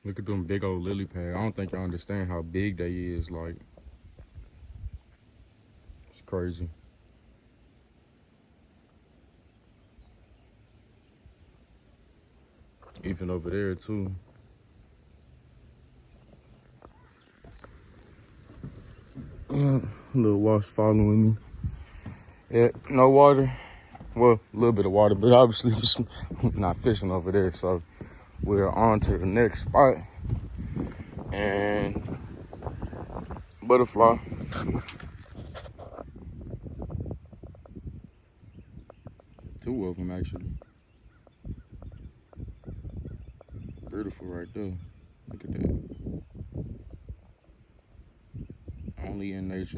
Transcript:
Look at them big old lily pads. I don't think y'all understand how big they is. Like, it's crazy. Even over there too. Little wasp following me. Yeah, no water. Well, a little bit of water, but obviously not fishing over there. So we're on to the next spot. And butterfly. Two of them actually. Beautiful right there. Look at that. Only in nature.